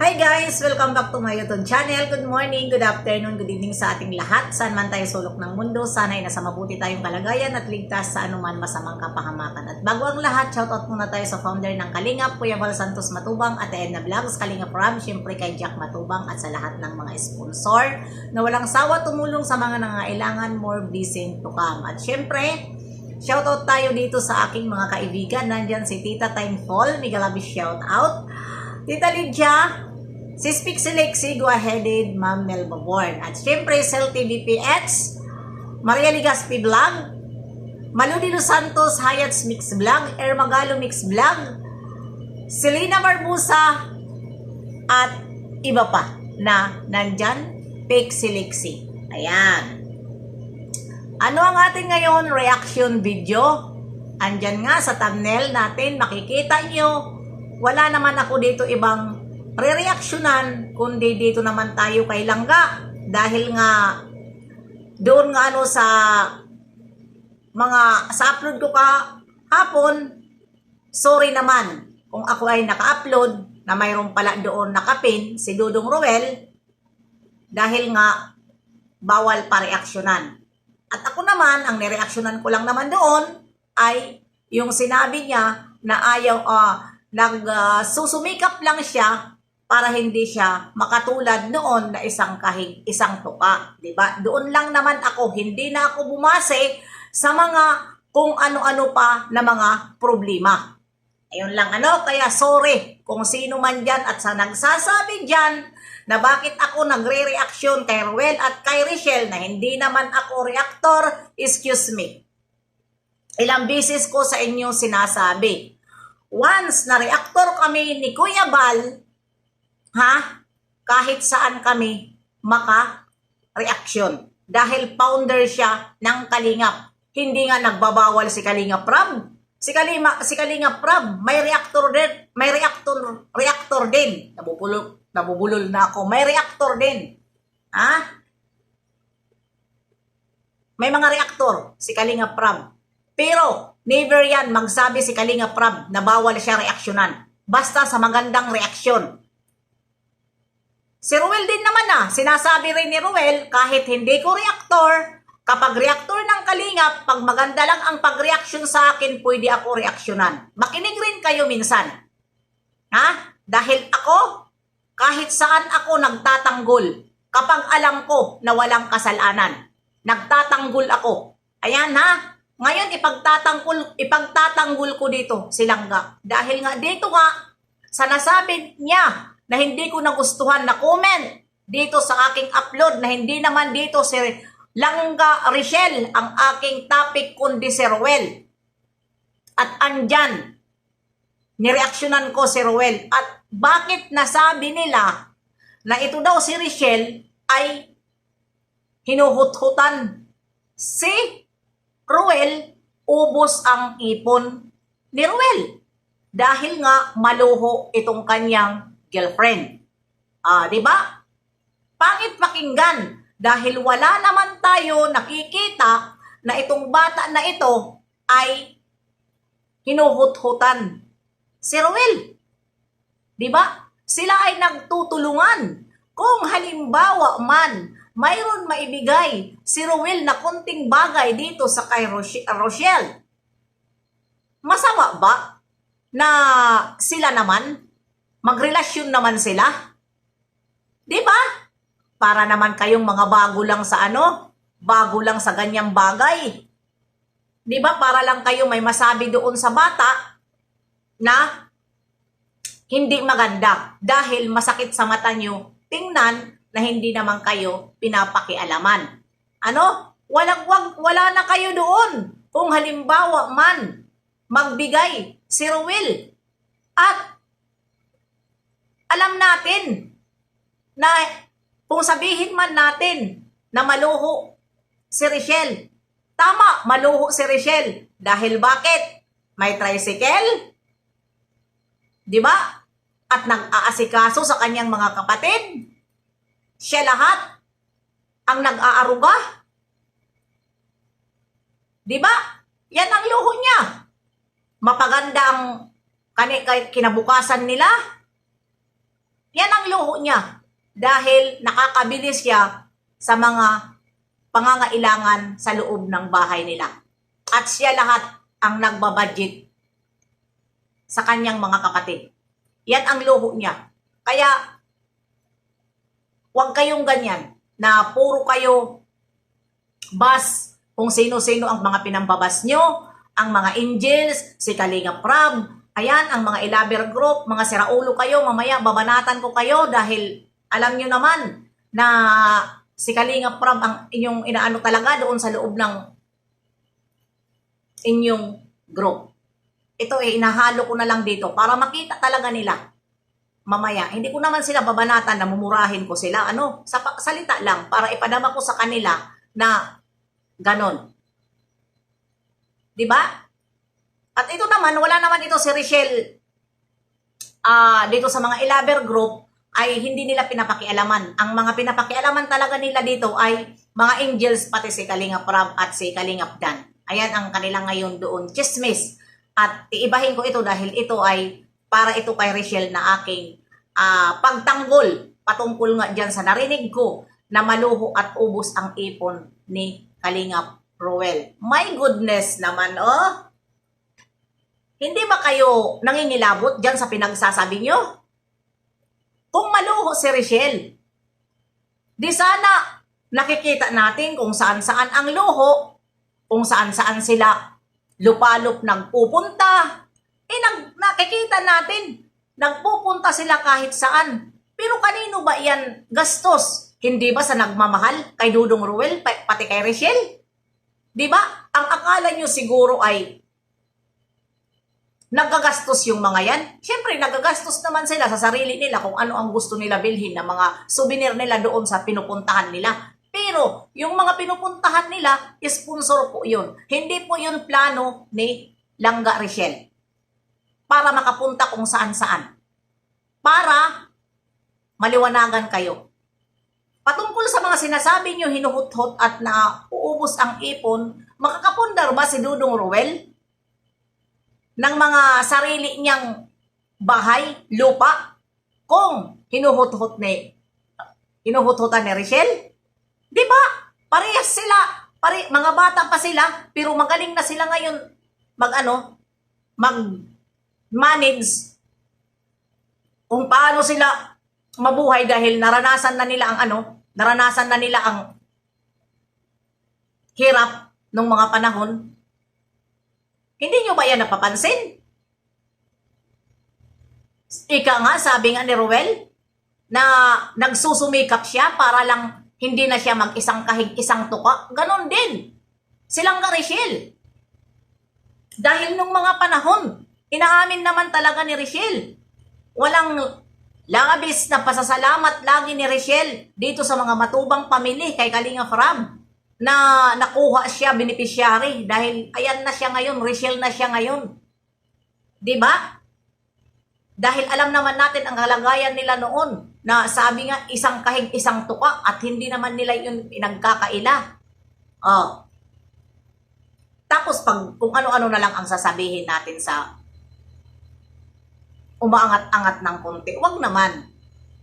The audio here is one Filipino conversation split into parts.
Hi guys! Welcome back to my YouTube channel. Good morning, good afternoon, good evening sa ating lahat. Saan man tayo sulok ng mundo, sana ay nasa mabuti tayong kalagayan at ligtas sa anuman masamang kapahamakan. At bago ang lahat, shoutout muna tayo sa founder ng Kalingap, Kuya Val Santos Matubang, at Edna Vlogs, Kalingap Rob, syempre kay Jack Matubang at sa lahat ng mga sponsor na walang sawa tumulong sa mga nangailangan, more blessing to come. At syempre, shoutout tayo dito sa aking mga kaibigan. Nandyan si Tita Timefall, mega love shoutout. Tita Lydia, si Speak Lexi, go aheaded, Ma'am Melba Born. At syempre, Cell TVPX, Maria Ligaspi Vlog, Maludi Los Santos, Hayats Mix Vlog, Ermagalo Mix Vlog, Selena Barbusa, at iba pa na nandyan, Pixie Lexi. Ayan. Ano ang ating ngayon reaction video? Andyan nga sa thumbnail natin, makikita nyo, wala naman ako dito ibang re-reactionan, kundi dito naman tayo kay Langga. Dahil nga, doon nga sa upload ko kahapon, sorry naman kung ako ay naka-upload na mayroon pala doon nakapin si Dudong Ruel, dahil nga, bawal pa reaksyonan. At ako naman, ang nireaksyonan ko lang naman doon ay yung sinabi niya na ayaw, susumikap lang siya para hindi siya makatulad noon na isang tuka, 'di ba? Doon lang naman ako, hindi na ako bumase sa mga kung ano-ano pa na mga problema. Ayun lang kaya sorry kung sino man diyan at sa nagsasabi diyan na bakit ako nagre-reaction kay Ruel at kay Richelle na hindi naman ako reactor, excuse me. Ilang beses ko sa inyo sinasabi, once na reactor kami ni Kuya Val, kahit saan kami maka-reaction. Dahil founder siya ng Kalingap. Hindi nga nagbabawal si Kalingap Rob. Si Kalingap Rob, may reactor din. Nabubulol na ako. May reactor din. May mga reactor si Kalingap Rob. Pero never yan magsabi si Kalingap Rob na bawal siya reaksyonan. Basta sa magandang reaksyon. Si Ruel din naman sinasabi rin ni Ruel, kahit hindi ko reactor, kapag reactor ng Kalingap, pag maganda lang ang pag-reaction sa akin, pwede ako reaksyonan. Makinig rin kayo minsan. Dahil ako, kahit saan ako nagtatanggol, kapag alam ko na walang kasalanan, nagtatanggol ako. Ayan ngayon ipagtatanggol ko dito si Langga. Dahil nga dito sa nasabi niya, na hindi ko nagustuhan na comment dito sa aking upload, na hindi naman dito si Langga Richelle ang aking topic kundi si Ruel. At andyan, nireaksyonan ko si Ruel. At bakit nasabi nila na ito daw si Richelle ay hinuhut-hutan si Ruel, ubos ang ipon ni Ruel. Dahil nga maluho itong kanyang girlfriend. Di ba? Pangit pakinggan dahil wala naman tayo nakikita na itong bata na ito ay hinuhut-hutan si Ruel. Di ba? Sila ay nagtutulungan. Kung halimbawa man mayroon maibigay si Ruel na konting bagay dito sa kay Rochelle, masama ba na sila naman magrelasyon naman sila? Di ba? Para naman kayong mga bago lang sa bago lang sa ganyang bagay. Di ba? Para lang kayo may masabi doon sa bata na hindi maganda dahil masakit sa mata nyo tingnan na hindi naman kayo pinapakialaman. Wala na kayo doon kung halimbawa man magbigay si Ruel. At alam natin na kung sabihin man natin na maluho si Richelle, tama, maluho si Richelle. Dahil bakit? May tricycle, di ba? At nag-aasikaso sa kanyang mga kapatid. Siya lahat ang nag-aaruga. Di ba? Yan ang luho niya. Mapaganda ang kinabukasan nila. Yan ang luho niya. Dahil nakakabili siya sa mga pangangailangan sa loob ng bahay nila. At siya lahat ang nagbabudget sa kanyang mga kapatid. Yan ang luho niya. Kaya, huwag kayong ganyan na puro kayo bas kung sino-sino ang mga pinambabas nyo, ang mga angels, si Kalinga Prab, ayan, ang mga Ilaber group, mga siraulo kayo, mamaya babanatan ko kayo dahil alam nyo naman na si Kalinga Prab ang inyong inaano talaga doon sa loob ng inyong group. Ito inahalo ko na lang dito para makita talaga nila. Mamaya, hindi ko naman sila babanatan na mumurahin ko sila. Salita lang para ipadama ko sa kanila na ganon. Diba? At ito naman, wala naman ito si Richelle dito sa mga Ilaber group ay hindi nila pinapakialaman. Ang mga pinapakialaman talaga nila dito ay mga angels, pati si Kalinga Prab at si Kalinga Dan. Ayan ang kanila ngayon doon, chismis. At iibahin ko ito dahil ito ay para ito kay Richelle na aking pagtanggol patungkol nga dyan sa narinig ko na maluho at ubos ang ipon ni Kalinga Roel. My goodness naman, oh! Hindi ba kayo nangingilabot dyan sa pinagsasabi nyo? Kung maluho si Richelle, di sana nakikita natin kung saan-saan ang luho, kung saan-saan sila lupalop nagpupunta. Nakikita natin, nagpupunta sila kahit saan. Pero kanino ba yan gastos? Hindi ba sa nagmamahal kay Dudong Roel, pati kay Richelle? Di ba? Ang akala nyo siguro ay nagagastos yung mga yan. Siyempre, nagagastos naman sila sa sarili nila kung ano ang gusto nila bilhin na mga souvenir nila doon sa pinupuntahan nila. Pero, yung mga pinupuntahan nila, sponsor po yun. Hindi po yun plano ni Langga Richelle para makapunta kung saan-saan. Para maliwanagan kayo. Patungkol sa mga sinasabi nyo, hinuhut-hut at nauubos ang ipon, makakapundar ba si Dudong Roel ng mga sarili niyang bahay, lupa, kung hinuhut-hutan ni Richelle? Di ba? Parehas sila. Mga bata pa sila, pero magaling na sila ngayon mag-manage kung paano sila mabuhay dahil naranasan na nila ang hirap ng mga panahon. Hindi nyo ba yan napapansin? Ika nga, sabi nga ni Roel, na nagsusumikap siya para lang hindi na siya mag-isang kahig, isang tuka. Ganon din. Silang ka Richelle. Dahil nung mga panahon, inaamin naman talaga ni Richelle. Walang labis na pasasalamat lagi ni Richelle dito sa mga matubang pamilya kay Kalinga Prab na nakuha siya beneficiary dahil ayan na siya ngayon, Richelle na siya ngayon. Diba? Dahil alam naman natin ang kalagayan nila noon na sabi nga isang kahig isang tuka at hindi naman nila yun pinagkakaila. Tapos kung ano-ano na lang ang sasabihin natin sa umaangat-angat ng konti, wag naman.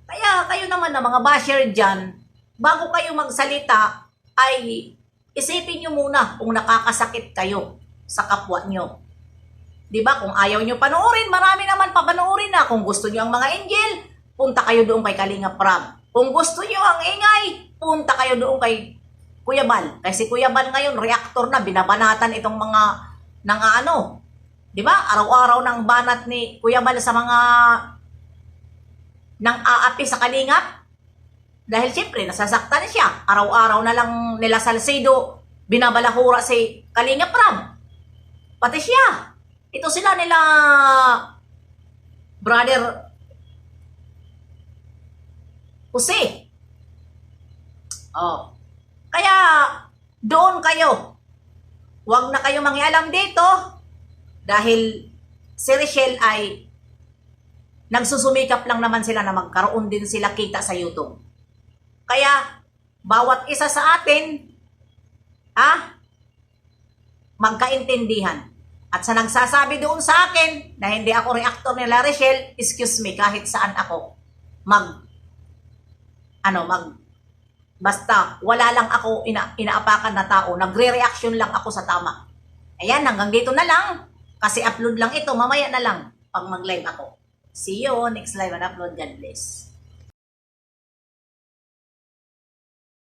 Kaya kayo naman na mga basher dyan, bago kayo magsalita, ay isipin nyo muna kung nakakasakit kayo sa kapwa nyo. Diba? Kung ayaw nyo panoorin, marami naman papanoorin na. Kung gusto nyo ang mga angel, punta kayo doon kay Kalinga Prab. Kung gusto nyo ang ingay, punta kayo doon kay Kuya Bal. Kasi Kuya Bal ngayon, reactor na, binabanatan itong mga diba? Araw-araw ng banat ni Kuya Bal sa mga nang aapi sa Kalingap. Dahil siyempre, nasasaktan siya. Araw-araw na lang nila Salcedo, binabalahura si Kalinga Prab. Pati siya. Ito sila nila Brother Jose. Kaya doon kayo. Huwag na kayo mangialam dito dahil si Richelle ay nagsusumikap lang naman sila na magkaroon din sila kita sa YouTube. Kaya bawat isa sa atin magkaintindihan. At sa nagsasabi doon sa akin na hindi ako reactor nila Richelle, excuse me, kahit saan ako. basta wala lang ako inaapakan na tao, nagre-reaction lang ako sa tama. Ayan, hanggang dito na lang. Kasi upload lang ito, mamaya na lang pag mag-live ako. See you next live and upload. God bless.